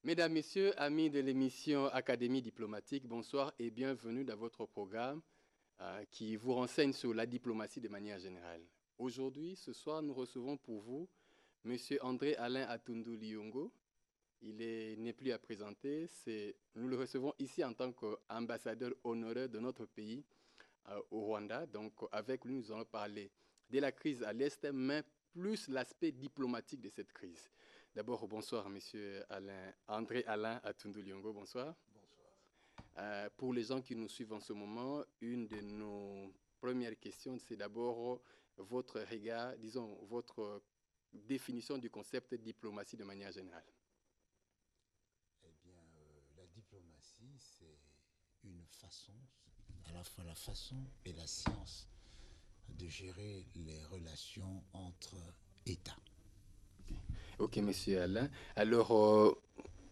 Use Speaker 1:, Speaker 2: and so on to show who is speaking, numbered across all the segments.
Speaker 1: Mesdames, Messieurs, amis de l'émission Académie diplomatique, bonsoir et bienvenue dans votre programme qui vous renseigne sur la diplomatie de manière générale. Aujourd'hui, ce soir, nous recevons pour vous Monsieur André Alain Atundu Liongo. N'est plus à présenter. Nous le recevons ici en tant qu'ambassadeur honoraire de notre pays au Rwanda. Donc, avec lui, nous allons parler de la crise à l'Est, mais plus l'aspect diplomatique de cette crise. D'abord, bonsoir, Monsieur André Alain Atundu Liongo, bonsoir.
Speaker 2: Bonsoir.
Speaker 1: Pour les gens qui nous suivent en ce moment, une de nos premières questions, c'est d'abord votre regard, disons, votre définition du concept diplomatie de manière générale.
Speaker 2: Eh bien, la diplomatie, c'est une façon, à la fois la façon et la science de gérer les relations entre États.
Speaker 1: Ok, Monsieur Alain. Alors,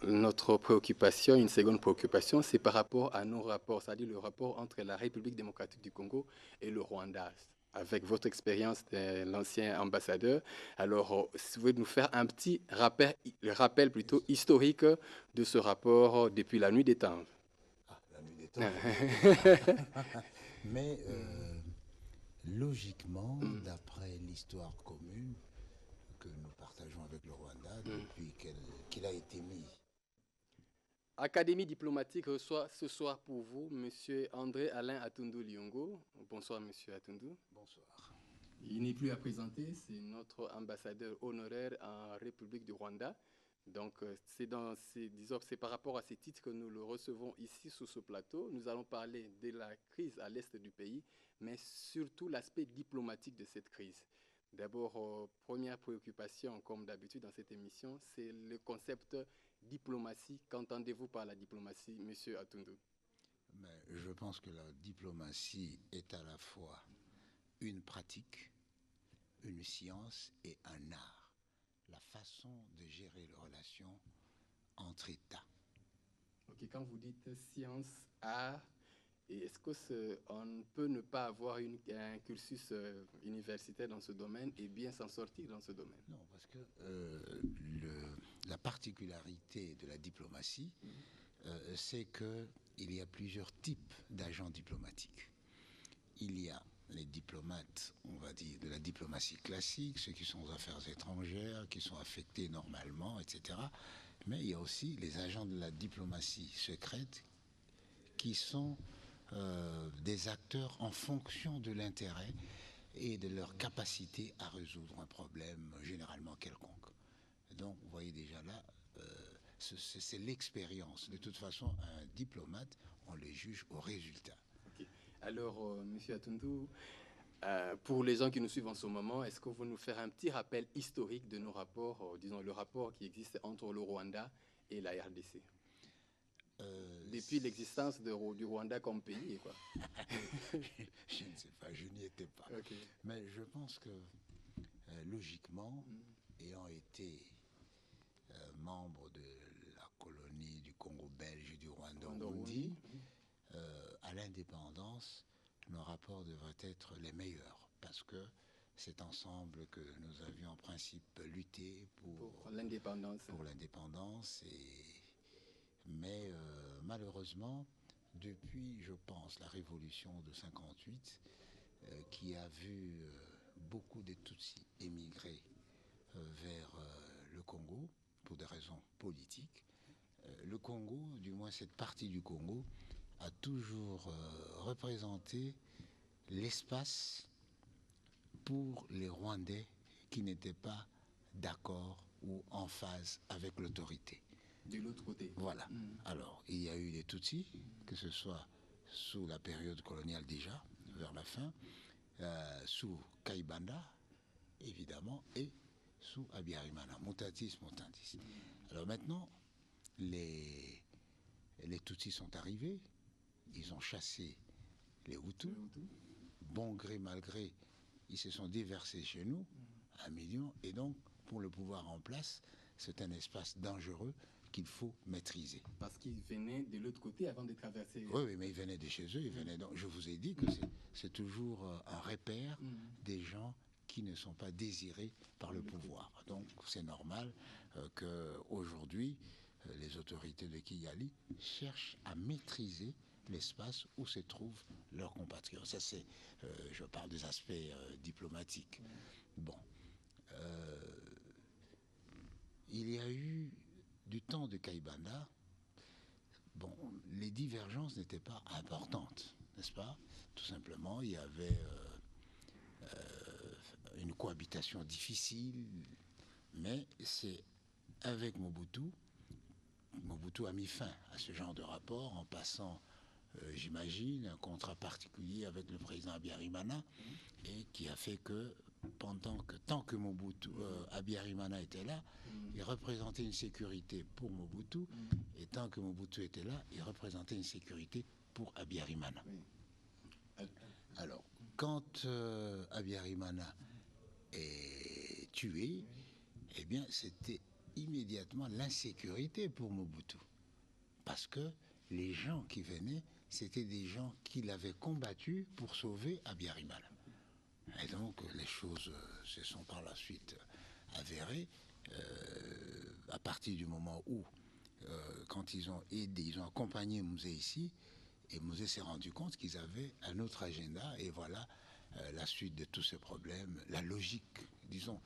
Speaker 1: notre préoccupation, une seconde préoccupation, c'est par rapport à nos rapports, c'est-à-dire le rapport entre la République démocratique du Congo et le Rwanda. Avec votre expérience de l'ancien ambassadeur, alors si vous pouvez nous faire un petit rappel plutôt historique de ce rapport depuis la nuit des temps.
Speaker 2: Ah, la nuit des temps. Mais logiquement, d'après l'histoire commune que nous partageons avec le Rwanda depuis qu'il a été mis.
Speaker 1: Académie diplomatique reçoit ce soir pour vous Monsieur André Alain Atundu Liongo. Bonsoir Monsieur Atundu.
Speaker 2: Bonsoir.
Speaker 1: Il n'est plus à présenter, c'est notre ambassadeur honoraire en République du Rwanda. Donc, c'est par rapport à ces titres que nous le recevons ici sur ce plateau. Nous allons parler de la crise à l'est du pays, mais surtout l'aspect diplomatique de cette crise. D'abord, première préoccupation, comme d'habitude dans cette émission, c'est le concept diplomatie. Qu'entendez-vous par la diplomatie, Monsieur Atundu?
Speaker 2: Mais je pense que la diplomatie est à la fois une pratique, une science et un art. La façon de gérer les relations entre États.
Speaker 1: Ok, quand vous dites science, art, est-ce qu'on peut ne pas avoir un cursus universitaire dans ce domaine et bien s'en sortir dans ce domaine?
Speaker 2: Non, parce que la particularité de la diplomatie, c'est qu'il y a plusieurs types d'agents diplomatiques. Il y a les diplomates, on va dire, de la diplomatie classique, ceux qui sont aux affaires étrangères, qui sont affectés normalement, etc. Mais il y a aussi les agents de la diplomatie secrète qui sont des acteurs en fonction de l'intérêt et de leur capacité à résoudre un problème généralement quelconque. Donc, vous voyez déjà là, c'est l'expérience. De toute façon, un diplomate, on les juge au résultat.
Speaker 1: Okay. Alors, Monsieur Atundu, pour les gens qui nous suivent en ce moment, est-ce que vous nous faire un petit rappel historique de nos rapports, disons le rapport qui existe entre le Rwanda et la RDC depuis l'existence du Rwanda comme pays, quoi.
Speaker 2: Je ne sais pas, je n'y étais pas.
Speaker 1: Okay.
Speaker 2: Mais je pense que, logiquement, ayant été membre de la colonie du Congo belge et du Rwanda-Urundi, à l'indépendance, nos rapports devraient être les meilleurs parce que c'est ensemble que nous avions en principe lutté pour
Speaker 1: l'indépendance.
Speaker 2: Mais malheureusement, depuis, je pense, la révolution de 58, qui a vu beaucoup de Tutsis émigrer vers le Congo pour des raisons politiques, le Congo, du moins cette partie du Congo, a toujours représenté l'espace pour les Rwandais qui n'étaient pas d'accord ou en phase avec l'autorité.
Speaker 1: De l'autre côté.
Speaker 2: Voilà. Alors, il y a eu des Tutsis, que ce soit sous la période coloniale déjà, vers la fin, sous Kaibanda, évidemment, et sous Abiyarimana, Mutatis Mutandis. Alors maintenant, les Tutsis sont arrivés, ils ont chassé les Hutus, bon gré mal gré, ils se sont déversés chez nous, 1 million, et donc, pour le pouvoir en place, c'est un espace dangereux qu'il faut maîtriser.
Speaker 1: Parce qu'ils venaient de l'autre côté avant de traverser.
Speaker 2: Oui, mais ils venaient de chez eux. Donc, je vous ai dit que c'est toujours un repère des gens qui ne sont pas désirés par le pouvoir. Donc, c'est normal qu'aujourd'hui, les autorités de Kigali cherchent à maîtriser l'espace où se trouvent leurs compatriotes. Ça, c'est, je parle des aspects diplomatiques. Bon. Il y a eu, du temps de Kaïbanda, bon, les divergences n'étaient pas importantes, n'est-ce pas? Tout simplement, il y avait une cohabitation difficile, mais c'est avec Mobutu a mis fin à ce genre de rapport en passant, j'imagine, un contrat particulier avec le président Abiyarimana, et qui a fait que tant que Mobutu, Abiyarimana était là, il représentait une sécurité pour Mobutu, et tant que Mobutu était là, il représentait une sécurité pour Abiyarimana. Alors, quand Abiyarimana est tué, eh bien, c'était immédiatement l'insécurité pour Mobutu. Parce que les gens qui venaient, c'était des gens qui l'avaient combattu pour sauver Abiyarimana. Et donc, les choses se sont par la suite avérées à partir du moment où, quand ils ont aidé, ils ont accompagné Mouzé ici, et Mouzé s'est rendu compte qu'ils avaient un autre agenda, et voilà la suite de tous ces problèmes, la logique, disons,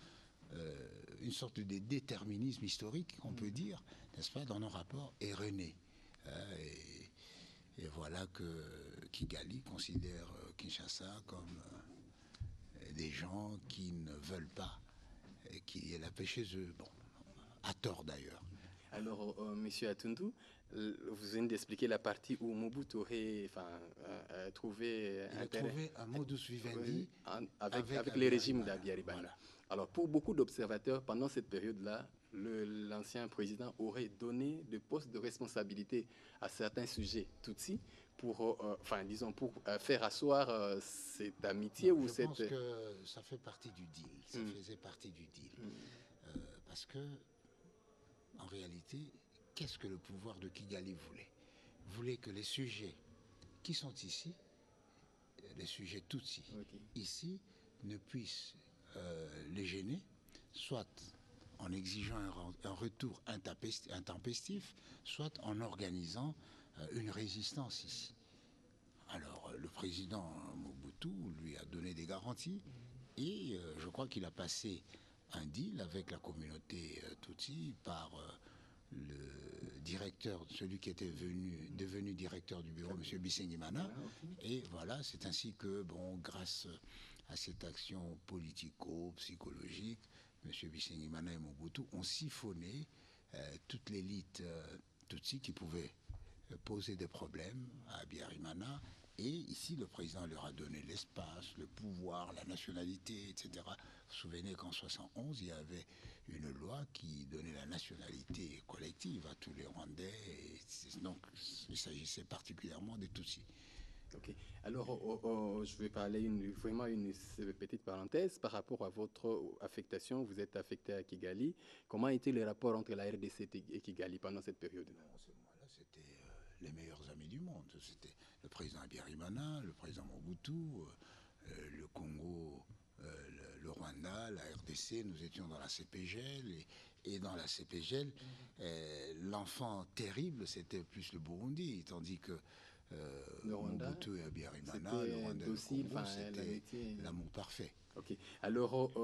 Speaker 2: une sorte de déterminisme historique, on peut dire, n'est-ce pas, dans nos rapports erronés. Et voilà que Kigali considère Kinshasa comme des gens qui ne veulent pas qu'il y ait la paix chez eux. Bon, à tort d'ailleurs.
Speaker 1: Alors, Monsieur Atundu, vous venez d'expliquer la partie où Mobutu aurait trouvé
Speaker 2: un modus vivendi
Speaker 1: avec les régimes d'Abiyarimana.
Speaker 2: Voilà.
Speaker 1: Alors, pour beaucoup d'observateurs, pendant cette période-là, l'ancien président aurait donné des postes de responsabilité à certains sujets Tutsis pour, pour faire asseoir cette amitié
Speaker 2: non,
Speaker 1: ou
Speaker 2: je
Speaker 1: cette...
Speaker 2: pense que ça fait partie du deal. Ça faisait partie du deal. Parce que, en réalité, qu'est-ce que le pouvoir de Kigali voulait? Voulait que les sujets qui sont ici, les sujets Tutsis, ici, ne puissent les gêner, soit en exigeant un retour intempestif, soit en organisant une résistance ici. Alors, le président Mobutu lui a donné des garanties et je crois qu'il a passé un deal avec la communauté Tutsi par le directeur, celui qui était devenu directeur du bureau, M. Bisengimana. Et voilà, c'est ainsi que, bon, grâce à cette action politico-psychologique, M. Bisengimana et Mobutu ont siphonné toute l'élite Tutsi qui pouvait poser des problèmes à Abiyarimana. Et ici, le président leur a donné l'espace, le pouvoir, la nationalité, etc. Vous vous souvenez qu'en 1971, il y avait une loi qui donnait la nationalité collective à tous les Rwandais. Et donc, il s'agissait particulièrement des Tutsis.
Speaker 1: Ok. Alors, je vais parler vraiment une petite parenthèse par rapport à votre affectation. Vous êtes affecté à Kigali. Comment étaient les rapports entre la RDC et Kigali pendant cette période-là?
Speaker 2: C'était les meilleurs amis du monde. C'était le président Abiyarimana, le président Mobutu, le Congo, le Rwanda, la RDC. Nous étions dans la CPGL et dans la CPGL, l'enfant terrible, c'était plus le Burundi, tandis que
Speaker 1: le Rwanda,
Speaker 2: Mobutu et Abiyarimana, le Rwanda, docile, le Congo, c'était l'amour parfait.
Speaker 1: Ok. Alors,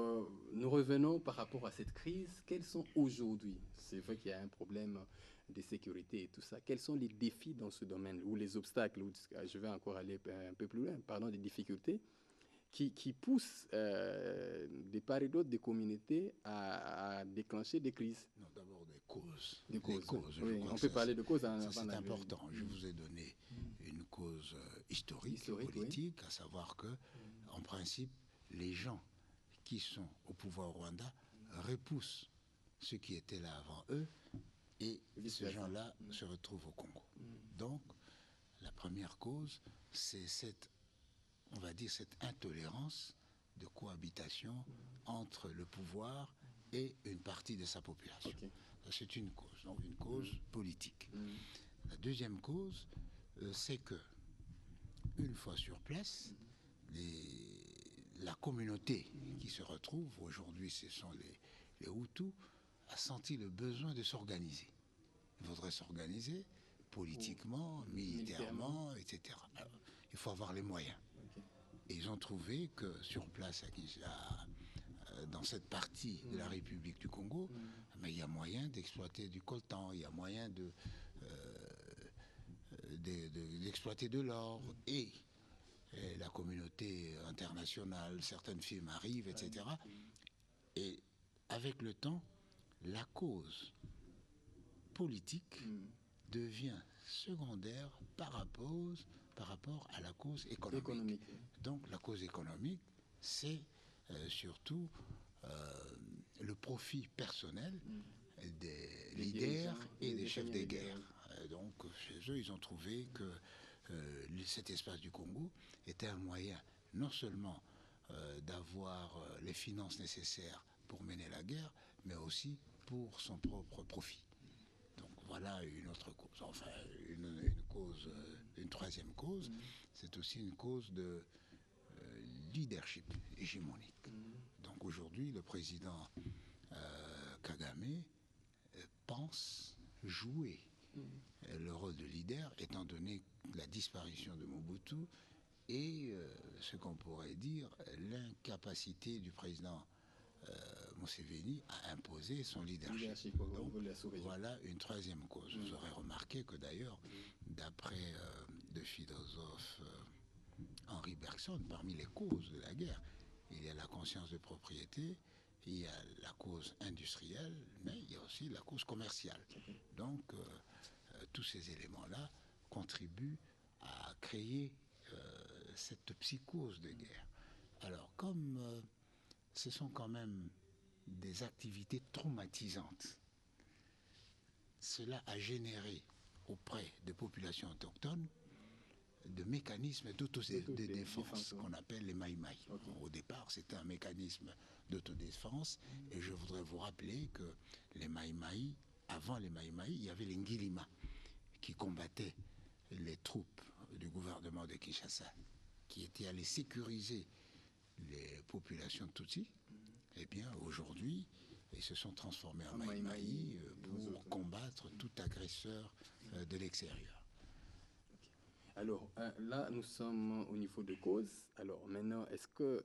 Speaker 1: nous revenons par rapport à cette crise. Quels sont aujourd'hui, c'est vrai qu'il y a un problème de sécurité et tout ça, quels sont les défis dans ce domaine, ou les obstacles, ou je vais encore aller un peu plus loin, pardon, des difficultés qui poussent des part et d'autre des communautés à déclencher des crises?
Speaker 2: Non, d'abord des causes.
Speaker 1: Des causes.
Speaker 2: Oui,
Speaker 1: on peut parler de causes.
Speaker 2: C'est important. Je vous ai donné une cause historique politique, oui. À savoir que, en principe, les gens qui sont au pouvoir au Rwanda repoussent ceux qui étaient là avant eux, et ces gens-là se retrouvent au Congo. Donc, la première cause, c'est cette, on va dire, cette intolérance de cohabitation entre le pouvoir et une partie de sa population. Okay. C'est une cause, donc une cause politique. La deuxième cause, c'est que, une fois sur place, la communauté qui se retrouve, aujourd'hui ce sont les Hutus, a senti le besoin de s'organiser. il faudrait s'organiser politiquement, militairement, etc. Alors, il faut avoir les moyens.
Speaker 1: Ok.
Speaker 2: Et ils ont trouvé que sur place, dans cette partie de la République du Congo, mais il y a moyen d'exploiter du coltan, il y a moyen d'exploiter de l'or et la communauté internationale, certaines firmes arrivent, etc. Et avec le temps, la cause politique devient secondaire par rapport à la cause économique. Donc la cause économique, c'est surtout le profit personnel des leaders et des chefs des guerres. Donc chez eux, ils ont trouvé que cet espace du Congo était un moyen non seulement d'avoir les finances nécessaires pour mener la guerre, mais aussi pour son propre profit. Donc voilà une autre cause. Enfin, une troisième cause, c'est aussi une cause de leadership hégémonique. Donc aujourd'hui, le président Kagame pense jouer le rôle de leader, étant donné la disparition de Mobutu et ce qu'on pourrait dire l'incapacité du président Museveni à imposer son leadership. Donc, voilà une troisième cause. Vous aurez remarqué que d'ailleurs, d'après le philosophe Henri Bergson, parmi les causes de la guerre, il y a la conscience de propriété, il y a la cause industrielle, mais il y a aussi la cause commerciale. Donc, tous ces éléments-là contribuent à créer cette psychose de guerre. Alors, comme ce sont quand même des activités traumatisantes, cela a généré auprès des populations autochtones de mécanismes d'autodéfense qu'on appelle les maïmaï. Okay. Au départ, c'était un mécanisme d'autodéfense et je voudrais vous rappeler que les maïmaï, avant les maïmaï, il y avait les ngilima qui combattaient les troupes du gouvernement de Kinshasa, qui étaient allés sécuriser les populations tutsis. Eh bien, aujourd'hui, ils se sont transformés en maïmaï pour combattre tout agresseur de l'extérieur.
Speaker 1: Alors là, nous sommes au niveau de causes. Alors maintenant, est-ce que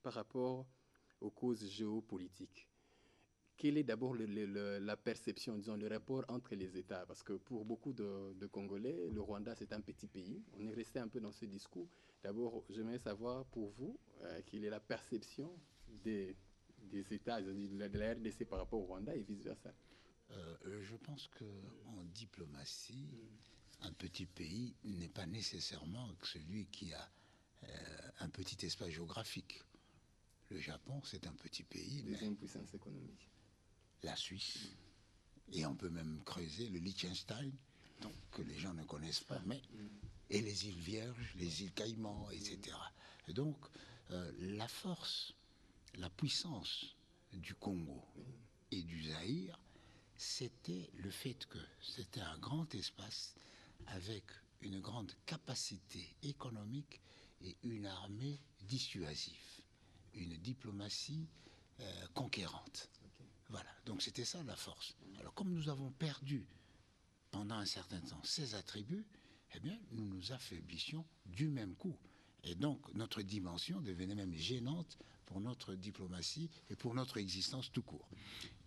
Speaker 1: par rapport aux causes géopolitiques, quelle est d'abord la perception, disons, le rapport entre les États? Parce que pour beaucoup de Congolais, le Rwanda, c'est un petit pays. On est resté un peu dans ce discours. D'abord, j'aimerais savoir pour vous, quelle est la perception des États, de la RDC par rapport au Rwanda et vice-versa.
Speaker 2: Je pense qu'en diplomatie, un petit pays n'est pas nécessairement celui qui a un petit espace géographique. Le Japon, c'est un petit pays.
Speaker 1: Deuxième puissance économique.
Speaker 2: La Suisse, et on peut même creuser le Liechtenstein, donc, que les gens ne connaissent pas, mais et les îles Vierges, les îles Caïmans, etc. Et donc, la force, la puissance du Congo et du Zaïre, c'était le fait que c'était un grand espace avec une grande capacité économique et une armée dissuasive, une diplomatie conquérante. Okay. Voilà, donc c'était ça la force. Alors comme nous avons perdu pendant un certain temps ces attributs, eh bien nous nous affaiblissions du même coup. Et donc notre dimension devenait même gênante pour notre diplomatie et pour notre existence tout court.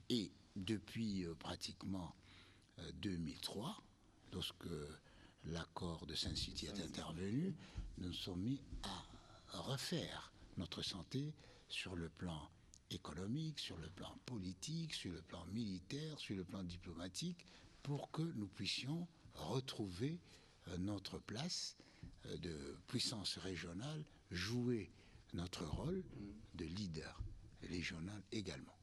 Speaker 2: Et depuis pratiquement 2003, lorsque l'accord de Saint-City est intervenu, nous nous sommes mis à refaire notre santé sur le plan économique, sur le plan politique, sur le plan militaire, sur le plan diplomatique, pour que nous puissions retrouver notre place de puissance régionale, jouer notre rôle de leader régional également.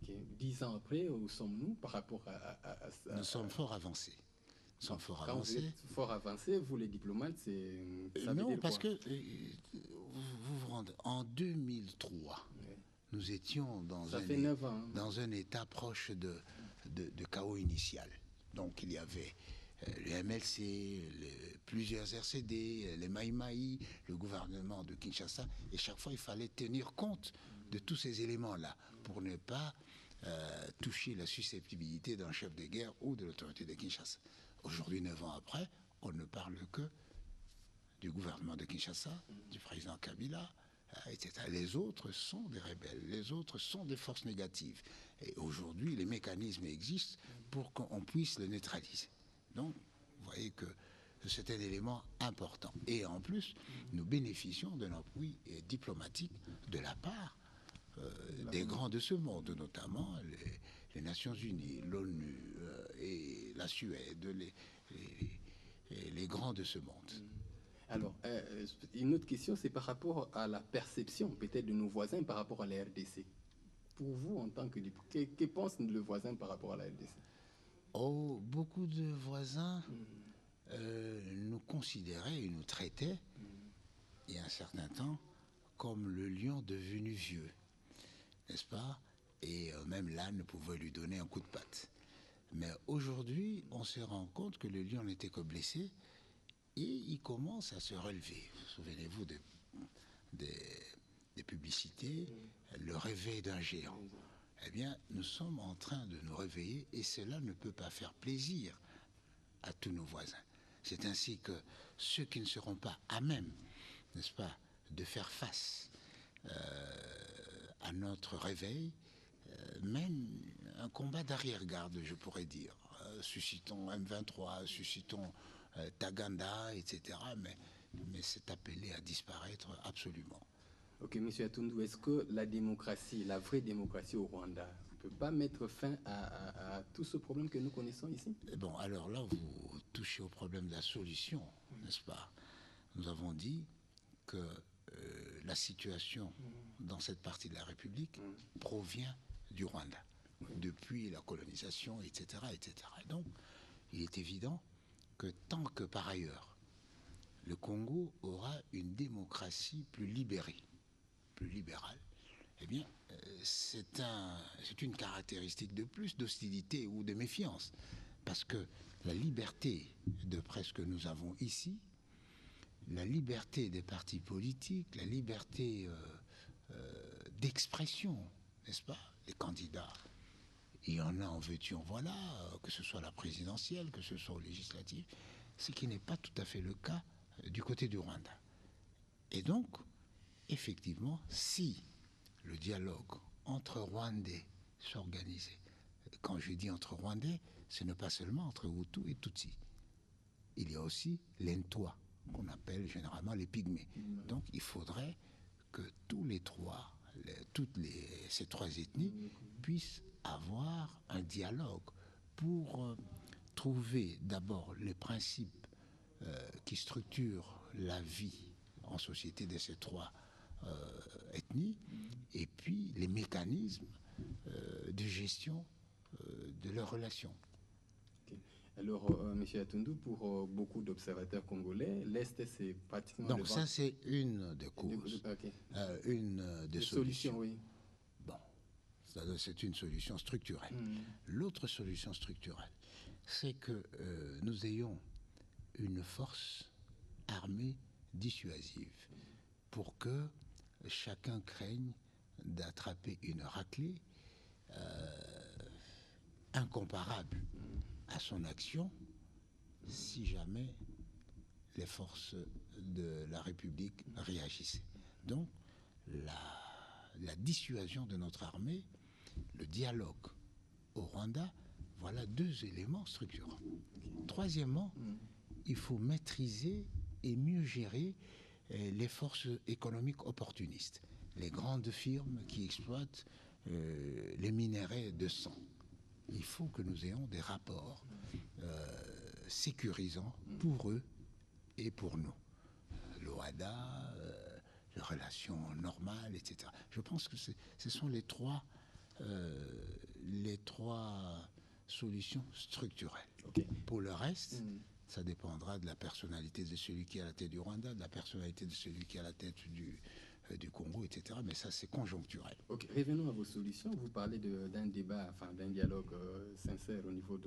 Speaker 1: Okay. 10 ans après, où sommes-nous par rapport à ça?
Speaker 2: Nous sommes fort avancés.
Speaker 1: Quand vous êtes fort avancé, vous les diplomates, ça
Speaker 2: non, parce que vous vous rendez, en 2003, nous étions dans un état proche de chaos initial. Donc il y avait le MLC, plusieurs RCD, les Maïmaï, le gouvernement de Kinshasa, et chaque fois il fallait tenir compte de tous ces éléments-là pour ne pas toucher la susceptibilité d'un chef de guerre ou de l'autorité de Kinshasa. Aujourd'hui, 9 ans après, on ne parle que du gouvernement de Kinshasa, du président Kabila, etc. Les autres sont des rebelles, les autres sont des forces négatives. Et aujourd'hui, les mécanismes existent pour qu'on puisse les neutraliser. Donc, vous voyez que c'est un élément important. Et en plus, nous bénéficions d'un appui diplomatique de la part des grands de ce monde, notamment les Nations Unies, l'ONU et la Suède, les grands de ce monde.
Speaker 1: Alors, une autre question, c'est par rapport à la perception peut-être de nos voisins par rapport à la RDC. Pour vous, en tant que député, que pense le voisin par rapport à la RDC?
Speaker 2: Oh, beaucoup de voisins nous considéraient et nous traitaient, il y a un certain temps, comme le lion devenu vieux, n'est-ce pas? Et même l'âne pouvait lui donner un coup de patte. Mais aujourd'hui, on se rend compte que le lion n'était que blessé et il commence à se relever. Souvenez-vous des publicités, le réveil d'un géant. Eh bien, nous sommes en train de nous réveiller et cela ne peut pas faire plaisir à tous nos voisins. C'est ainsi que ceux qui ne seront pas à même, n'est-ce pas, de faire face à notre réveil, mènent un combat d'arrière-garde, je pourrais dire. Suscitons M23, suscitons Taganda, etc. Mais c'est appelé à disparaître absolument.
Speaker 1: Ok, M. Atundu, est-ce que la démocratie, la vraie démocratie au Rwanda, ne peut pas mettre fin à tout ce problème que nous connaissons ici?
Speaker 2: Bon, alors là, vous touchez au problème de la solution, n'est-ce pas? Nous avons dit que la situation dans cette partie de la République provient du Rwanda, depuis la colonisation, etc., etc. Donc, il est évident que tant que par ailleurs, le Congo aura une démocratie plus libérée, plus libérale, eh bien, c'est une caractéristique de plus d'hostilité ou de méfiance. Parce que la liberté de presse que nous avons ici, la liberté des partis politiques, la liberté d'expression, n'est-ce pas? Les candidats, il y en a en veux-tu, en voilà, que ce soit la présidentielle, que ce soit aux législatives, ce qui n'est pas tout à fait le cas du côté du Rwanda. Et donc, effectivement, si le dialogue entre Rwandais s'organisait, quand je dis entre Rwandais, ce n'est pas seulement entre Hutus et Tutsis. Il y a aussi les Ntwa, qu'on appelle généralement les Pygmées. Donc il faudrait que tous les trois, ces trois ethnies puissent avoir un dialogue pour trouver d'abord les principes qui structurent la vie en société de ces trois ethnies, et puis les mécanismes de gestion de leurs relations.
Speaker 1: Okay. Alors, M. Atundu, pour beaucoup d'observateurs congolais, l'Est, c'est pratiquement...
Speaker 2: Donc ça, c'est une des causes,
Speaker 1: okay.
Speaker 2: une des solutions.
Speaker 1: Oui.
Speaker 2: Bon, c'est une solution structurelle. L'autre solution structurelle, c'est que nous ayons une force armée dissuasive pour que chacun craigne d'attraper une raclée incomparable à son action si jamais les forces de la République réagissaient. Donc, la dissuasion de notre armée, le dialogue au Rwanda, voilà deux éléments structurants. Troisièmement, il faut maîtriser et mieux gérer les forces économiques opportunistes, les grandes firmes qui exploitent les minerais de sang. Il faut que nous ayons des rapports sécurisants pour eux et pour nous. L'OADA, les relations normales, etc. Je pense que ce sont les trois solutions structurelles. Okay. Pour le reste, ça dépendra de la personnalité de celui qui est à la tête du Rwanda, de la personnalité de celui qui est à la tête du Congo, etc. Mais ça, c'est conjoncturel.
Speaker 1: Ok, revenons à vos solutions. Vous parlez d'un débat, enfin d'un dialogue sincère au niveau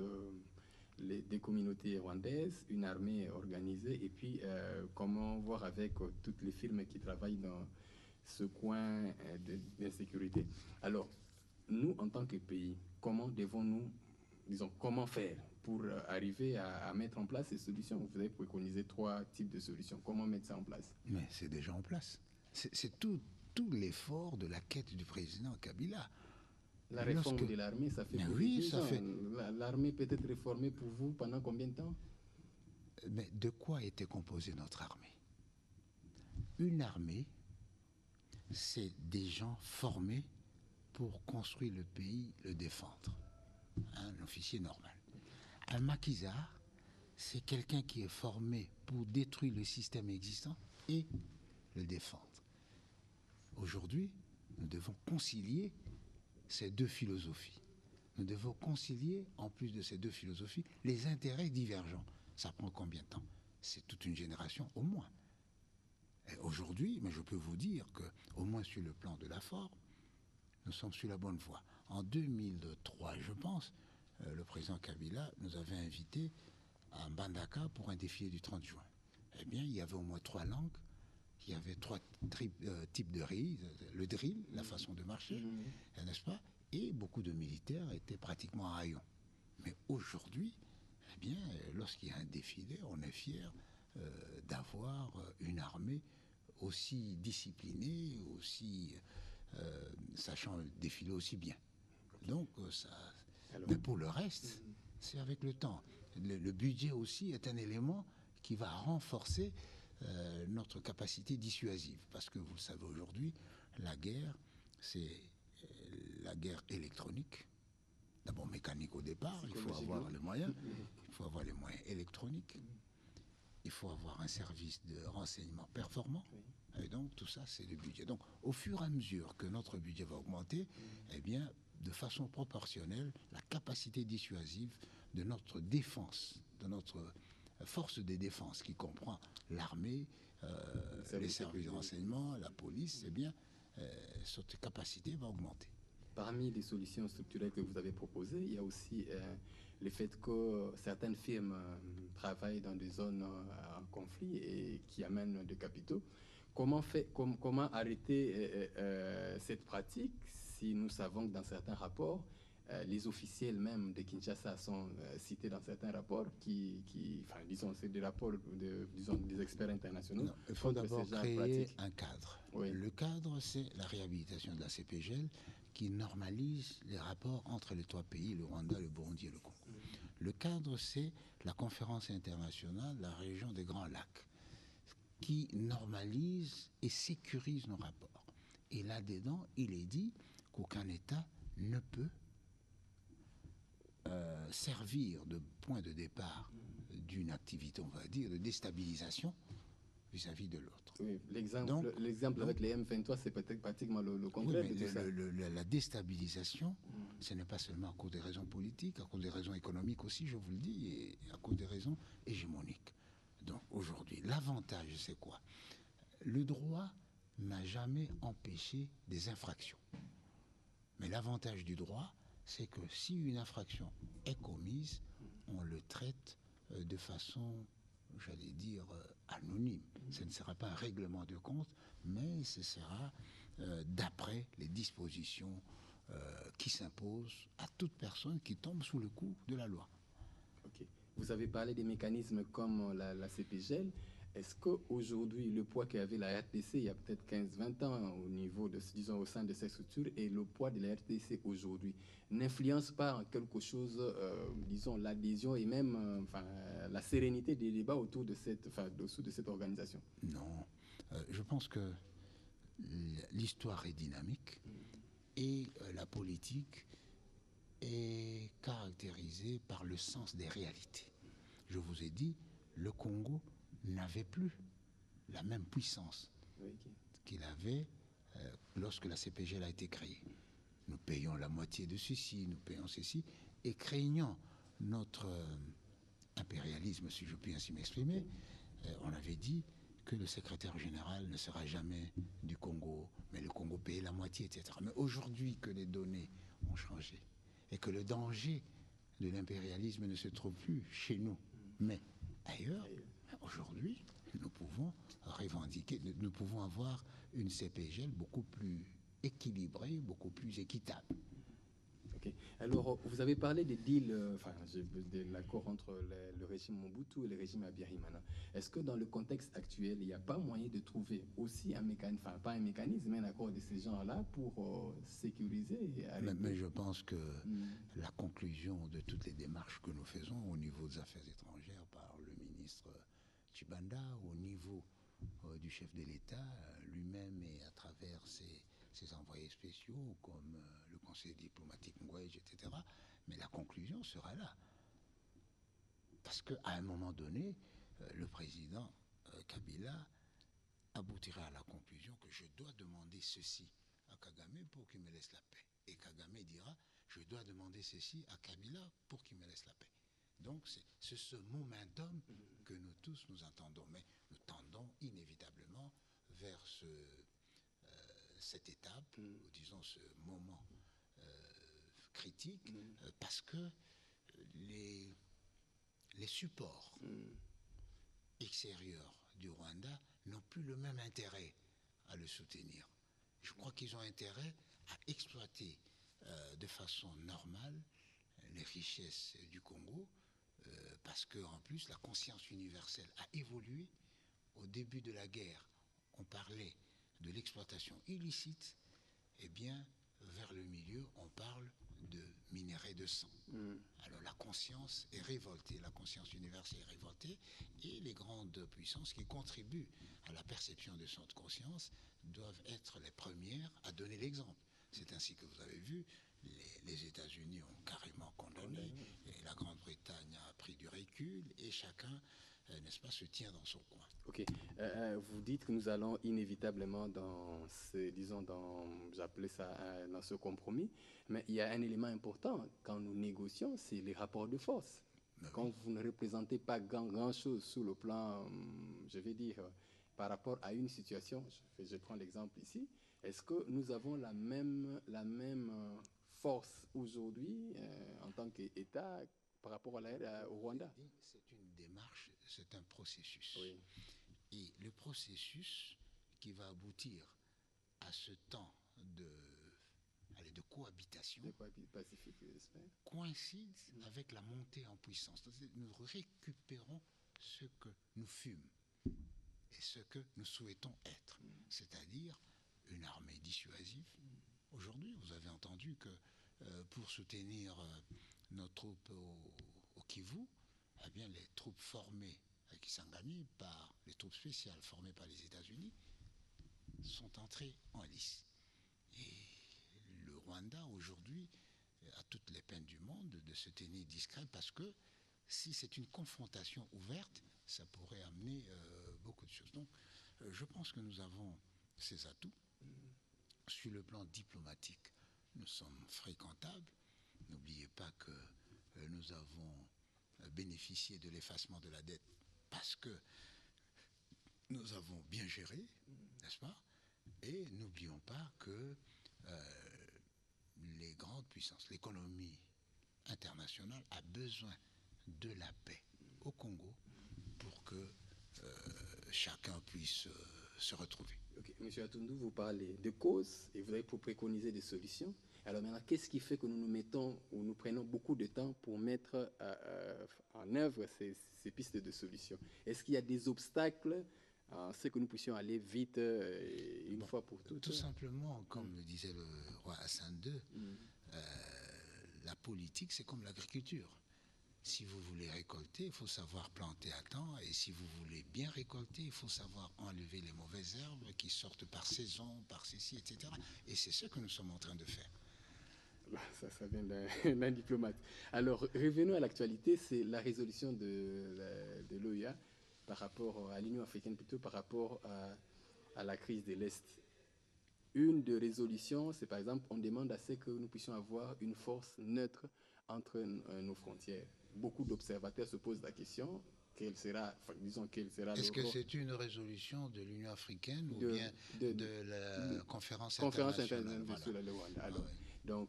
Speaker 1: des communautés rwandaises, une armée organisée, et puis comment voir avec toutes les firmes qui travaillent dans ce coin d'insécurité. Alors, nous, en tant que pays, comment devons-nous, disons, comment faire pour arriver à mettre en place ces solutions? Vous avez préconisé 3 types de solutions. Comment mettre ça en place?
Speaker 2: Mais c'est déjà en place. C'est tout l'effort de la quête du président Kabila.
Speaker 1: La réforme de l'armée, ça fait
Speaker 2: mais
Speaker 1: plus
Speaker 2: oui,
Speaker 1: de 10
Speaker 2: ça
Speaker 1: ans.
Speaker 2: fait...
Speaker 1: L'armée peut être réformée pour vous pendant combien de temps?
Speaker 2: Mais de quoi était composée notre armée? Une armée, c'est des gens formés pour construire le pays, le défendre. Un officier normal. Un maquisard, c'est quelqu'un qui est formé pour détruire le système existant et le défendre. Aujourd'hui, nous devons concilier ces deux philosophies. Nous devons concilier, en plus de ces deux philosophies, les intérêts divergents. Ça prend combien de temps? C'est toute une génération au moins. Aujourd'hui, mais je peux vous dire qu'au moins sur le plan de la forme, nous sommes sur la bonne voie. En 2003, je pense, le président Kabila nous avait invités à Mbandaka pour un défilé du 30 juin. Eh bien, il y avait au moins 3 langues, il y avait 3 types de riz, le drill, la façon de marcher, n'est-ce pas? Et beaucoup de militaires étaient pratiquement à Hayon. Mais aujourd'hui, eh bien, lorsqu'il y a un défilé, on est fier d'avoir une armée aussi disciplinée, aussi sachant défiler aussi bien. Donc, ça. Alors, mais pour le reste, c'est avec le temps. Le budget aussi est un élément qui va renforcer notre capacité dissuasive. Parce que vous le savez aujourd'hui, la guerre, c'est la guerre électronique. D'abord mécanique au départ, il faut avoir les moyens. Il faut avoir les moyens électroniques. Il faut avoir un service de renseignement performant. Et donc, tout ça, c'est le budget. Donc, au fur et à mesure que notre budget va augmenter, eh bien, de façon proportionnelle, la capacité dissuasive de notre défense, de notre force de défense, qui comprend l'armée, les services de renseignement, la police, eh bien, cette capacité va augmenter.
Speaker 1: Parmi les solutions structurelles que vous avez proposées, il y a aussi le fait que certaines firmes travaillent dans des zones en conflit et qui amènent des capitaux. Comment arrêter cette pratique si nous savons que dans certains rapports, les officiels même de Kinshasa sont cités dans certains rapports enfin, disons, c'est des rapports disons, des experts internationaux.
Speaker 2: Non, il faut d'abord créer un cadre. Oui. Le cadre, c'est la réhabilitation de la CPGL qui normalise les rapports entre les 3 pays, le Rwanda, le Burundi et le Congo. Le cadre, c'est la conférence internationale, la région des Grands Lacs, qui normalise et sécurise nos rapports. Et là-dedans, il est dit qu'aucun État ne peut servir de point de départ d'une activité, on va dire, de déstabilisation vis-à-vis de l'autre.
Speaker 1: Oui, l'exemple avec les M23, c'est peut-être pratiquement le contraire de tout ça.
Speaker 2: La déstabilisation, ce n'est pas seulement à cause des raisons politiques, à cause des raisons économiques aussi, je vous le dis, et à cause des raisons hégémoniques. Donc aujourd'hui, l'avantage, c'est quoi? Le droit n'a jamais empêché des infractions. Mais l'avantage du droit, c'est que si une infraction est commise, on le traite de façon, j'allais dire, anonyme. Ce ne sera pas un règlement de compte, mais ce sera d'après les dispositions qui s'imposent à toute personne qui tombe sous le coup de la loi.
Speaker 1: Okay. Vous avez parlé des mécanismes comme la CPGL. Est-ce qu'aujourd'hui, le poids qu'avait la RTC il y a peut-être 15-20 ans au niveau de, disons, au sein de ces structures et le poids de la RTC aujourd'hui n'influence pas en quelque chose, disons, l'adhésion et même enfin, la sérénité des débats autour de cette organisation?
Speaker 2: Non. Je pense que l'histoire est dynamique et la politique est caractérisée par le sens des réalités. Je vous ai dit, le Congo n'avait plus la même puissance qu'il avait lorsque la CPGL a été créée. Nous payons la moitié de ceci, nous payons ceci, et craignant notre impérialisme, si je puis ainsi m'exprimer, on avait dit que le secrétaire général ne sera jamais du Congo, mais le Congo payait la moitié, etc. Mais aujourd'hui que les données ont changé et que le danger de l'impérialisme ne se trouve plus chez nous, mais ailleurs, aujourd'hui, nous pouvons revendiquer, nous pouvons avoir une CPGL beaucoup plus équilibrée, beaucoup plus équitable.
Speaker 1: Ok. Alors, vous avez parlé des deals, de l'accord entre le régime Mobutu et le régime Abiyarimana. Est-ce que dans le contexte actuel, il n'y a pas moyen de trouver aussi un mécanisme, enfin pas un mécanisme, mais un accord de ces gens-là pour sécuriser et arrêter?
Speaker 2: Mais je pense que
Speaker 1: Mm.
Speaker 2: la conclusion de toutes les démarches que nous faisons au niveau des affaires étrangères par le ministre Chibanda, au niveau du chef de l'État lui-même et à travers ses envoyés spéciaux comme le conseiller diplomatique Ngouège, etc. Mais la conclusion sera là. Parce qu'à un moment donné, le président Kabila aboutira à la conclusion que je dois demander ceci à Kagame pour qu'il me laisse la paix. Et Kagame dira, je dois demander ceci à Kabila pour qu'il me laisse la paix. Donc c'est ce momentum que nous tous nous entendons. Mais nous tendons inévitablement vers cette étape, ou disons ce moment critique, parce que les supports extérieurs du Rwanda n'ont plus le même intérêt à le soutenir. Je crois qu'ils ont intérêt à exploiter de façon normale les richesses du Congo, parce qu'en plus la conscience universelle a évolué. Au début de la guerre, on parlait de l'exploitation illicite, et bien vers le milieu, on parle de minerais de sang. Alors la conscience est révoltée, la conscience universelle est révoltée, et les grandes puissances qui contribuent à la perception de cette conscience doivent être les premières à donner l'exemple. C'est ainsi que vous avez vu, les États-Unis ont carrément condamné, et la Grande-Bretagne a pris du recul, et chacun, n'est-ce pas, se tient dans son coin.
Speaker 1: Ok. Vous dites que nous allons inévitablement j'appelais ça dans ce compromis, mais il y a un élément important quand nous négocions, c'est les rapports de force. Quand vous ne représentez pas grand-chose sur le plan, je vais dire, par rapport à une situation, je prends l'exemple ici, est-ce que nous avons la même force aujourd'hui en tant qu'État par rapport au Rwanda?
Speaker 2: C'est une démarche, c'est un processus.
Speaker 1: Oui.
Speaker 2: Et le processus qui va aboutir à ce temps de cohabitation coïncide avec la montée en puissance. Nous récupérons ce que nous fûmes et ce que nous souhaitons être, c'est-à-dire une armée dissuasive. Aujourd'hui, vous avez entendu que pour soutenir nos troupes au Kivu, eh bien, les troupes formées à Kisangani par les troupes spéciales formées par les États-Unis sont entrées en lice. Et le Rwanda, aujourd'hui, a toutes les peines du monde de se tenir discret parce que si c'est une confrontation ouverte, ça pourrait amener beaucoup de choses. Donc, je pense que nous avons ces atouts. Sur le plan diplomatique, nous sommes fréquentables. N'oubliez pas que nous avons bénéficié de l'effacement de la dette parce que nous avons bien géré, n'est-ce pas? Et n'oublions pas que les grandes puissances, l'économie internationale a besoin de la paix au Congo pour que chacun puisse se retrouver.
Speaker 1: Okay. Monsieur Atundu, vous parlez de causes et vous avez préconisé des solutions. Alors maintenant, qu'est-ce qui fait que nous nous mettons ou nous prenons beaucoup de temps pour mettre en œuvre ces pistes de solutions? Est-ce qu'il y a des obstacles à ce que nous puissions aller vite une fois pour toutes?
Speaker 2: Tout simplement, comme le disait le roi Hassan II, la politique, c'est comme l'agriculture. Si vous voulez récolter, il faut savoir planter à temps. Et si vous voulez bien récolter, il faut savoir enlever les mauvaises herbes qui sortent par saison, par ceci, etc. Et c'est ce que nous sommes en train de faire.
Speaker 1: Ça vient d'un diplomate. Alors, revenons à l'actualité, c'est la résolution de l'OEA par rapport à l'Union africaine, plutôt par rapport à la crise de l'Est. Une des résolutions, c'est par exemple, on demande à ce que nous puissions avoir une force neutre entre nos frontières. Beaucoup d'observateurs se posent la question, quelle sera
Speaker 2: Est-ce que c'est une résolution de l'Union africaine ou bien de la conférence internationale
Speaker 1: sur le Rwanda. Alors, donc,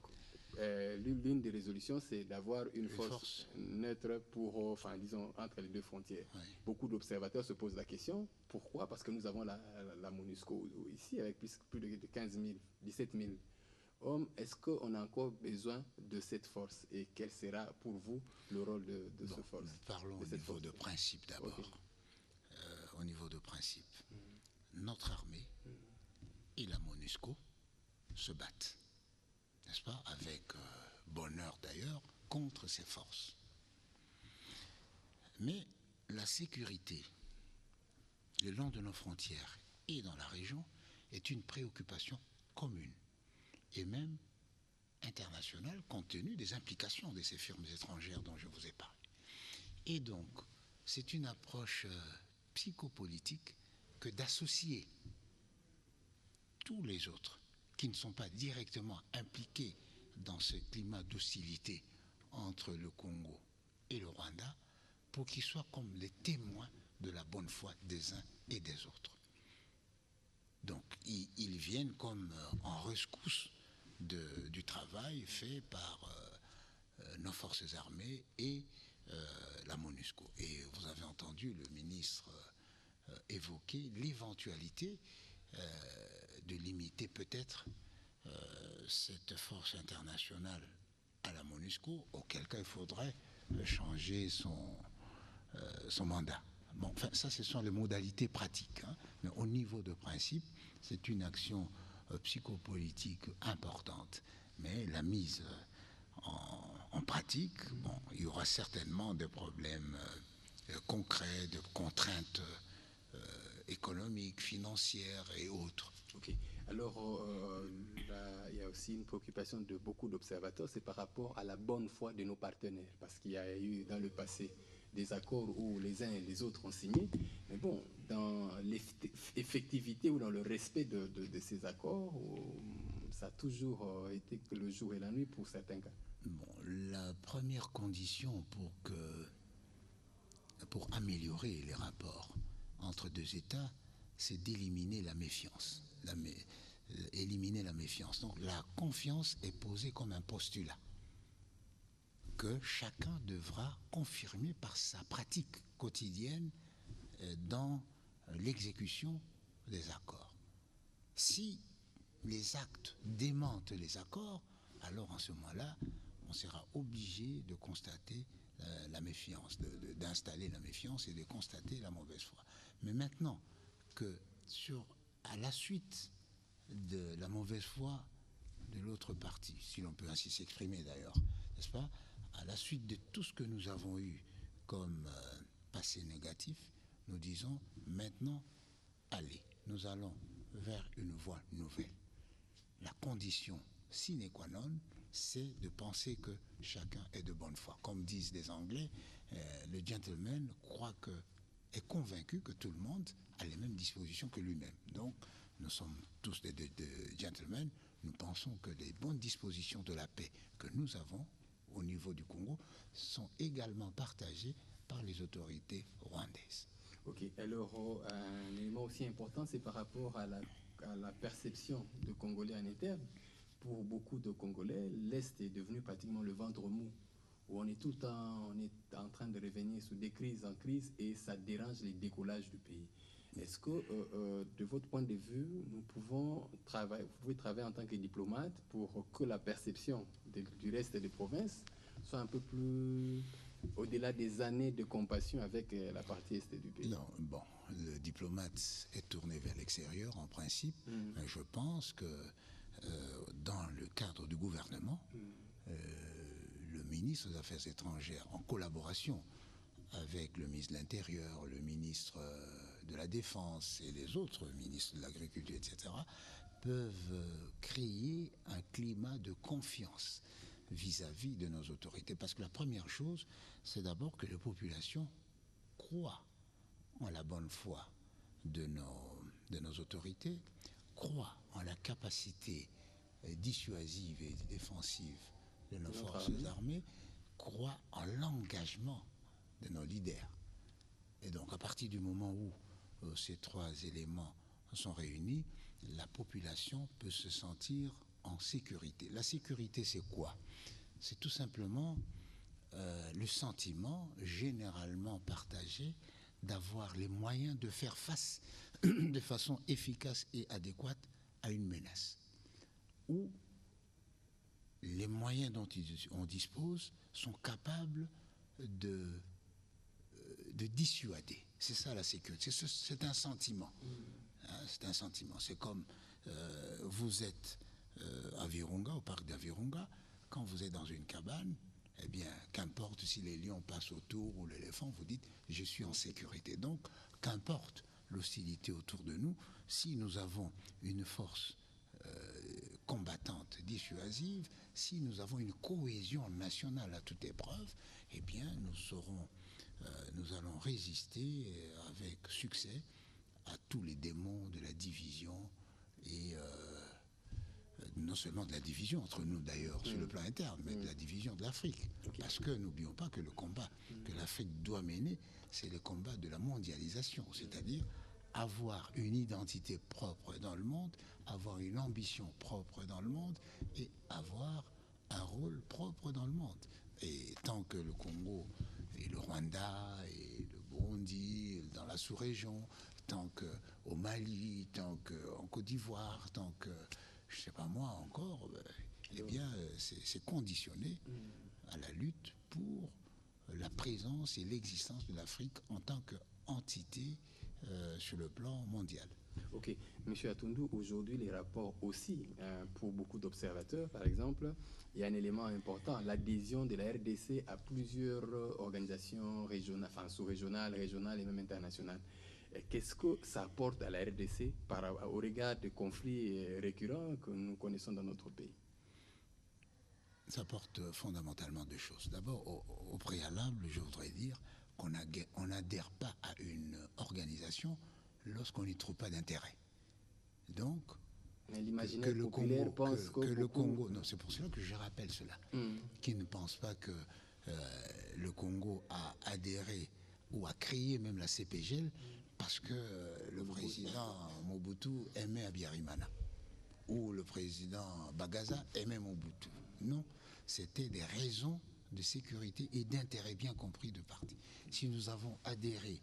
Speaker 1: l'une des résolutions, c'est d'avoir une force neutre pour, entre les deux frontières. Oui. Beaucoup d'observateurs se posent la question, pourquoi? Parce que nous avons la MONUSCO ici, avec plus de 15 000, 17 000 hommes, est-ce qu'on a encore besoin de cette force? Et quel sera pour vous le rôle de
Speaker 2: Bon,
Speaker 1: cette force?
Speaker 2: parlons au niveau de principe d'abord.
Speaker 1: Ok.
Speaker 2: Au niveau de principe, notre armée et la MONUSCO se battent, n'est-ce pas, avec bonheur d'ailleurs, contre ces forces. Mais la sécurité le long de nos frontières et dans la région est une préoccupation commune et même internationale compte tenu des implications de ces firmes étrangères dont je vous ai parlé. Et donc, c'est une approche psychopolitique que d'associer tous les autres qui ne sont pas directement impliqués dans ce climat d'hostilité entre le Congo et le Rwanda pour qu'ils soient comme les témoins de la bonne foi des uns et des autres. Donc, ils viennent comme en rescousse du travail fait par nos forces armées et la MONUSCO. Et vous avez entendu le ministre évoquer l'éventualité de limiter peut-être cette force internationale à la MONUSCO, auquel cas il faudrait changer son mandat. Bon, enfin, ça, ce sont les modalités pratiques. Hein. Mais au niveau de principe, c'est une action psychopolitique importante. Mais la mise en pratique, bon, il y aura certainement des problèmes concrets, de contraintes économiques, financières et autres.
Speaker 1: Ok. Alors, là, il y a aussi une préoccupation de beaucoup d'observateurs, c'est par rapport à la bonne foi de nos partenaires, parce qu'il y a eu dans le passé des accords où les uns et les autres ont signé, mais bon, dans l'effectivité ou dans le respect de ces accords, ça a toujours été que le jour et la nuit pour certains cas.
Speaker 2: Bon, la première condition pour améliorer les rapports entre deux États, c'est d'éliminer la méfiance. Éliminer la méfiance. Donc la confiance est posée comme un postulat que chacun devra confirmer par sa pratique quotidienne dans l'exécution des accords. Si les actes démentent les accords, alors en ce moment-là, on sera obligé de constater la méfiance, d'installer la méfiance et de constater la mauvaise foi. Mais maintenant que à la suite de la mauvaise foi de l'autre partie, si l'on peut ainsi s'exprimer d'ailleurs, n'est-ce pas, à la suite de tout ce que nous avons eu comme passé négatif, nous disons maintenant, allez, nous allons vers une voie nouvelle. La condition sine qua non, c'est de penser que chacun est de bonne foi. Comme disent les Anglais, le gentleman est convaincu que tout le monde a les mêmes dispositions que lui-même. Donc, nous sommes tous des gentlemen. Nous pensons que les bonnes dispositions de la paix que nous avons au niveau du Congo sont également partagées par les autorités rwandaises.
Speaker 1: Ok, alors un élément aussi important, c'est par rapport à la perception de Congolais en interne. Pour beaucoup de Congolais, l'Est est devenu pratiquement le ventre mou, où on est tout le temps en train de revenir sur des crises en crise et ça dérange les décollages du pays. Est-ce que, de votre point de vue, vous pouvez travailler en tant que diplomate pour que la perception du reste des provinces soit un peu plus au-delà des années de compassion avec la partie est du pays?
Speaker 2: Non, bon, le diplomate est tourné vers l'extérieur en principe. Mais je pense que dans le cadre du gouvernement, le ministre des Affaires étrangères, en collaboration avec le ministre de l'Intérieur, le ministre de la Défense et les autres ministres de l'Agriculture, etc., peuvent créer un climat de confiance vis-à-vis de nos autorités. Parce que la première chose, c'est d'abord que les populations croient en la bonne foi de nos autorités, croient en la capacité dissuasive et défensive de nos forces armées, croient en l'engagement de nos leaders. Et donc, à partir du moment où ces trois éléments sont réunis, la population peut se sentir en sécurité. La sécurité, c'est quoi? C'est tout simplement le sentiment généralement partagé d'avoir les moyens de faire face de façon efficace et adéquate à une menace. Ou les moyens dont on dispose sont capables de dissuader. C'est ça la sécurité. C'est un sentiment. Hein, c'est un sentiment. C'est comme vous êtes à Virunga, au parc d'Avirunga, quand vous êtes dans une cabane, eh bien, qu'importe si les lions passent autour ou l'éléphant, vous dites « je suis en sécurité ». Donc, qu'importe l'hostilité autour de nous, si nous avons une force combattante, dissuasive, si nous avons une cohésion nationale à toute épreuve, eh bien, nous allons résister avec succès à tous les démons de la division et non seulement de la division entre nous d'ailleurs sur le plan interne, mais de la division de l'Afrique. Okay. Parce que n'oublions pas que le combat que l'Afrique doit mener, c'est le combat de la mondialisation, c'est-à-dire avoir une identité propre dans le monde, avoir une ambition propre dans le monde et avoir un rôle propre dans le monde. Et tant que le Congo et le Rwanda et le Burundi, dans la sous-région, tant qu'au Mali, tant qu'en Côte d'Ivoire, tant que, je ne sais pas moi encore, eh bien, c'est conditionné à la lutte pour la présence et l'existence de l'Afrique en tant qu'entité sur le plan mondial.
Speaker 1: Ok. Monsieur Atundu, aujourd'hui, les rapports aussi, pour beaucoup d'observateurs, par exemple, il y a un élément important, l'adhésion de la RDC à plusieurs organisations régionales, enfin sous-régionales, régionales et même internationales. Qu'est-ce que ça apporte à la RDC au regard des conflits récurrents que nous connaissons dans notre pays?
Speaker 2: Ça apporte fondamentalement deux choses. D'abord, au préalable, je voudrais dire qu'on n'adhère pas à une organisation lorsqu'on n'y trouve pas d'intérêt. Donc,
Speaker 1: que le Congo pense
Speaker 2: que le Congo, non, c'est pour cela que je rappelle cela, qui ne pense pas que le Congo a adhéré ou a créé même la CPGL parce que le président Mobutu aimait Abiyarimana ou le président Bagaza aimait Mobutu. Non, c'était des raisons de sécurité et d'intérêt bien compris de parti. Si nous avons adhéré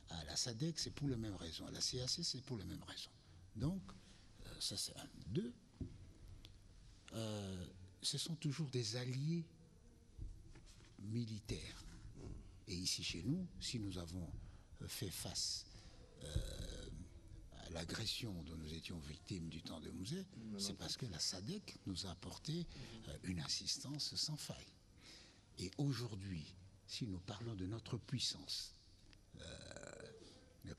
Speaker 2: à la SADC, c'est pour les mêmes raisons. À la CAC, c'est pour les mêmes raisons. Donc, ça c'est un. Deux, ce sont toujours des alliés militaires. Et ici chez nous, si nous avons fait face à l'agression dont nous étions victimes du temps de Mouzé, c'est parce que la SADC nous a apporté une assistance sans faille. Et aujourd'hui, si nous parlons de notre puissance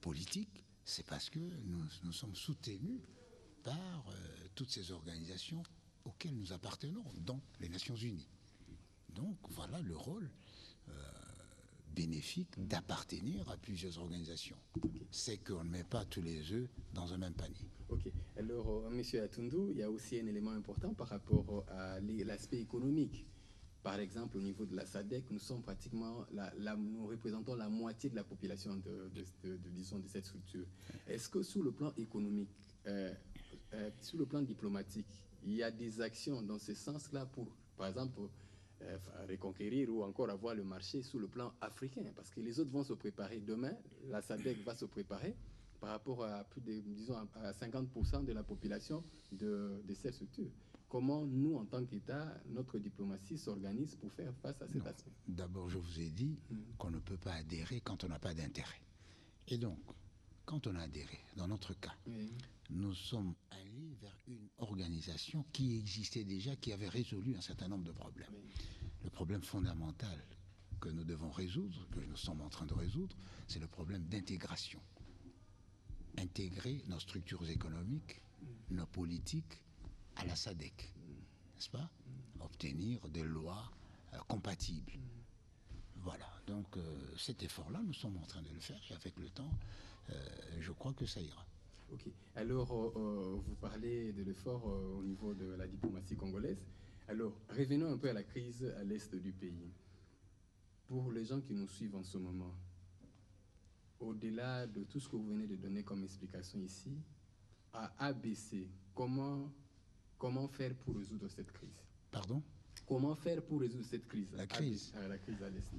Speaker 2: politique, c'est parce que nous sommes soutenus par toutes ces organisations auxquelles nous appartenons, dont les Nations Unies. Donc voilà le rôle bénéfique d'appartenir à plusieurs organisations. Okay. C'est qu'on ne met pas tous les œufs dans un même panier.
Speaker 1: Ok. Alors, Monsieur Atundu, il y a aussi un élément important par rapport à l'aspect économique. Par exemple, au niveau de la SADC, nous sommes pratiquement, nous représentons la moitié de la population disons, de cette structure. Est-ce que sur le plan économique, sur le plan diplomatique, il y a des actions dans ce sens-là pour, par exemple, reconquérir ou encore avoir le marché sur le plan africain? Parce que les autres vont se préparer. Demain, la SADC va se préparer par rapport à plus de, disons, à 50% de la population de cette structure. Comment nous, en tant qu'État, notre diplomatie s'organise pour faire face à cet aspect?
Speaker 2: D'abord, je vous ai dit qu'on ne peut pas adhérer quand on n'a pas d'intérêt. Et donc, quand on a adhéré, dans notre cas, nous sommes allés vers une organisation qui existait déjà, qui avait résolu un certain nombre de problèmes. Le problème fondamental que nous devons résoudre, que nous sommes en train de résoudre, c'est le problème d'intégration. Intégrer nos structures économiques, nos politiques à la SADC, n'est-ce pas? Obtenir des lois compatibles. Voilà, donc cet effort-là, nous sommes en train de le faire et avec le temps, je crois que ça ira.
Speaker 1: Ok, alors vous parlez de l'effort au niveau de la diplomatie congolaise. Alors, revenons un peu à la crise à l'est du pays. Pour les gens qui nous suivent en ce moment, au-delà de tout ce que vous venez de donner comme explication ici, à ABC, comment faire pour résoudre cette crise?
Speaker 2: Pardon?
Speaker 1: Comment faire pour résoudre cette crise?
Speaker 2: La crise?
Speaker 1: La crise à l'est.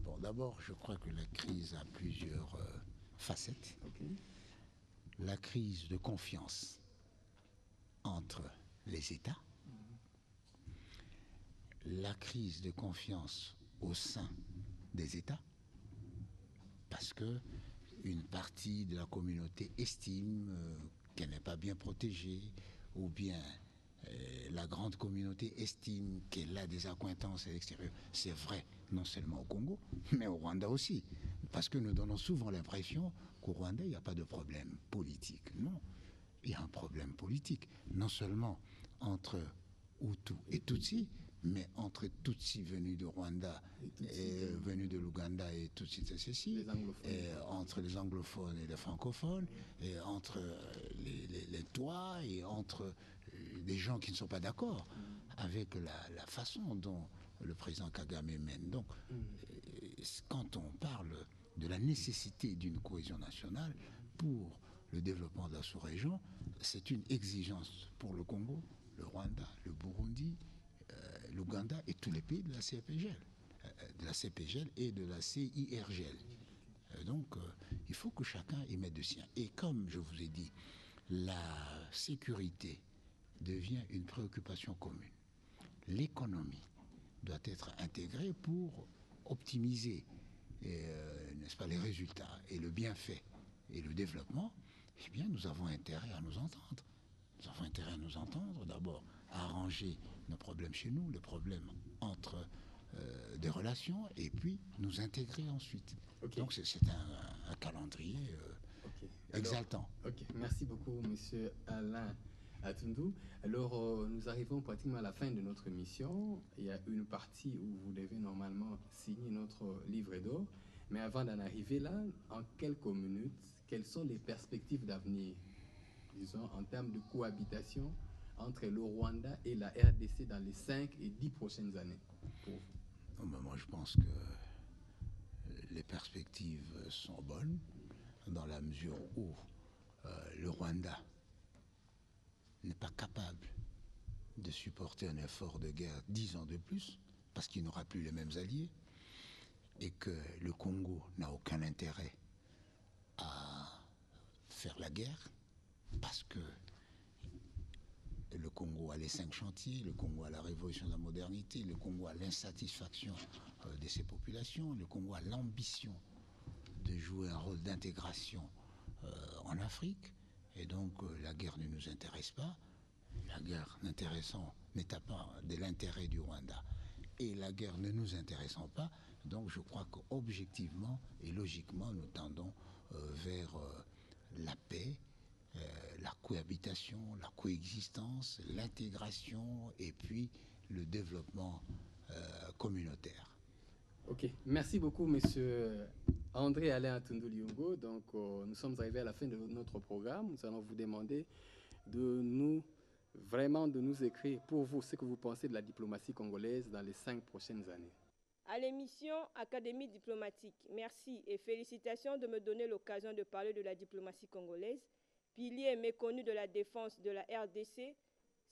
Speaker 2: Bon, d'abord, je crois que la crise a plusieurs facettes.
Speaker 1: Okay.
Speaker 2: La crise de confiance entre les États, la crise de confiance au sein des États, parce que une partie de la communauté estime qu'elle n'est pas bien protégée, ou bien la grande communauté estime qu'elle a des accointances à l'extérieur. C'est vrai, non seulement au Congo, mais au Rwanda aussi. Parce que nous donnons souvent l'impression qu'au Rwanda, il n'y a pas de problème politique. Non, il y a un problème politique. Non seulement entre Hutu et Tutsi, mais entre Tutsi venus du Rwanda et venus de l'Ouganda et Tutsi de ceci, entre les anglophones et les francophones, et entre les Tois et entre des gens qui ne sont pas d'accord avec la façon dont le président Kagame mène. Donc, quand on parle de la nécessité d'une cohésion nationale pour le développement de la sous-région, c'est une exigence pour le Congo, le Rwanda, le Burundi, l'Ouganda et tous les pays de la CPGL et de la CIRGL. Donc, il faut que chacun y mette de sien. Et comme je vous ai dit, la sécurité devient une préoccupation commune. L'économie doit être intégrée pour optimiser, n'est-ce pas, les résultats et le bienfait et le développement. Eh bien, nous avons intérêt à nous entendre. Nous avons intérêt à nous entendre, d'abord, à arranger nos problèmes chez nous, les problèmes entre des relations, et puis nous intégrer ensuite. Okay. Donc, c'est un calendrier exaltant.
Speaker 1: Ok, merci beaucoup, Monsieur Alain Atundu. Alors, nous arrivons pratiquement à la fin de notre mission. Il y a une partie où vous devez normalement signer notre livret d'or. Mais avant d'en arriver là, en quelques minutes, quelles sont les perspectives d'avenir, disons, en termes de cohabitation entre le Rwanda et la RDC dans les 5 et 10 prochaines années pour vous?
Speaker 2: Moi, je pense que les perspectives sont bonnes dans la mesure où le Rwanda n'est pas capable de supporter un effort de guerre 10 ans de plus, parce qu'il n'aura plus les mêmes alliés, et que le Congo n'a aucun intérêt à faire la guerre, parce que le Congo a les 5 chantiers, le Congo a la révolution de la modernité, le Congo a l'insatisfaction de ses populations, le Congo a l'ambition de jouer un rôle d'intégration en Afrique, et donc la guerre ne nous intéresse pas. La guerre n'étant pas de l'intérêt du Rwanda, et la guerre ne nous intéressant pas, donc je crois qu'objectivement et logiquement, nous tendons vers la paix, la cohabitation, la coexistence, l'intégration et puis le développement communautaire.
Speaker 1: Ok, merci beaucoup, Monsieur André Alain Atundu Liongo. Donc, nous sommes arrivés à la fin de notre programme. Nous allons vous demander de nous écrire pour vous ce que vous pensez de la diplomatie congolaise dans les 5 prochaines années.
Speaker 3: À l'émission Académie diplomatique, merci et félicitations de me donner l'occasion de parler de la diplomatie congolaise, pilier méconnu de la défense de la RDC,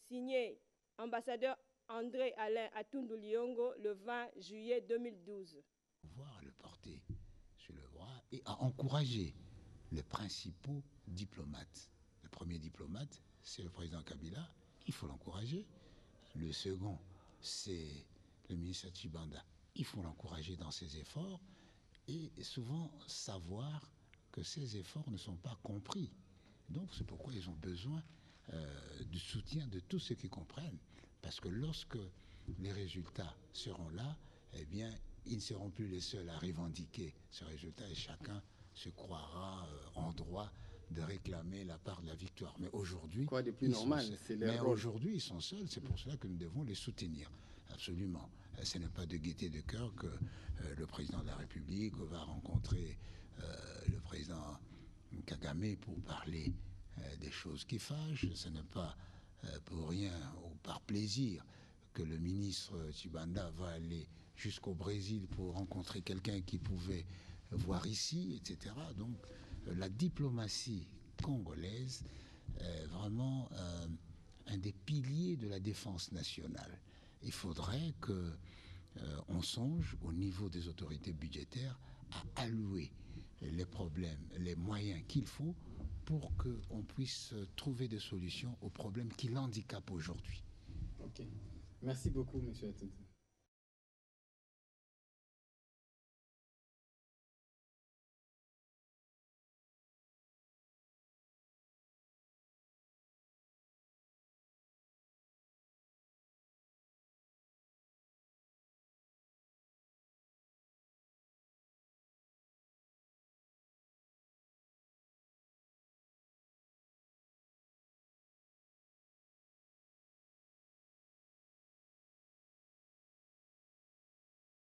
Speaker 3: signé ambassadeur André Alain Atundu Liongo le 20 juillet 2012.
Speaker 2: Pouvoir le porter sur le bras et à encourager les principaux diplomates. Le premier diplomate, c'est le président Kabila, il faut l'encourager. Le second, c'est le ministre Tshibanda, il faut l'encourager dans ses efforts et souvent savoir que ces efforts ne sont pas compris. Donc c'est pourquoi ils ont besoin du soutien de tous ceux qui comprennent. Parce que lorsque les résultats seront là, eh bien, ils ne seront plus les seuls à revendiquer ce résultat et chacun se croira en droit de réclamer la part de la victoire. Mais aujourd'hui,
Speaker 1: quoi de plus normal, c'est leur rôle.
Speaker 2: Aujourd'hui, ils sont seuls, c'est pour cela que nous devons les soutenir. Absolument. Ce n'est pas de gaieté de cœur que le président de la République va rencontrer le président Kagame pour parler des choses qui fâchent. Ce n'est pas pour rien ou par plaisir que le ministre Tshibanda va aller jusqu'au Brésil pour rencontrer quelqu'un qui pouvait voir ici, etc. Donc la diplomatie congolaise est vraiment un des piliers de la défense nationale. Il faudrait qu'on songe au niveau des autorités budgétaires à allouer les problèmes, les moyens qu'il faut pour qu'on puisse trouver des solutions aux problèmes qui l'handicapent aujourd'hui.
Speaker 1: Ok. Merci beaucoup, M. Atundu.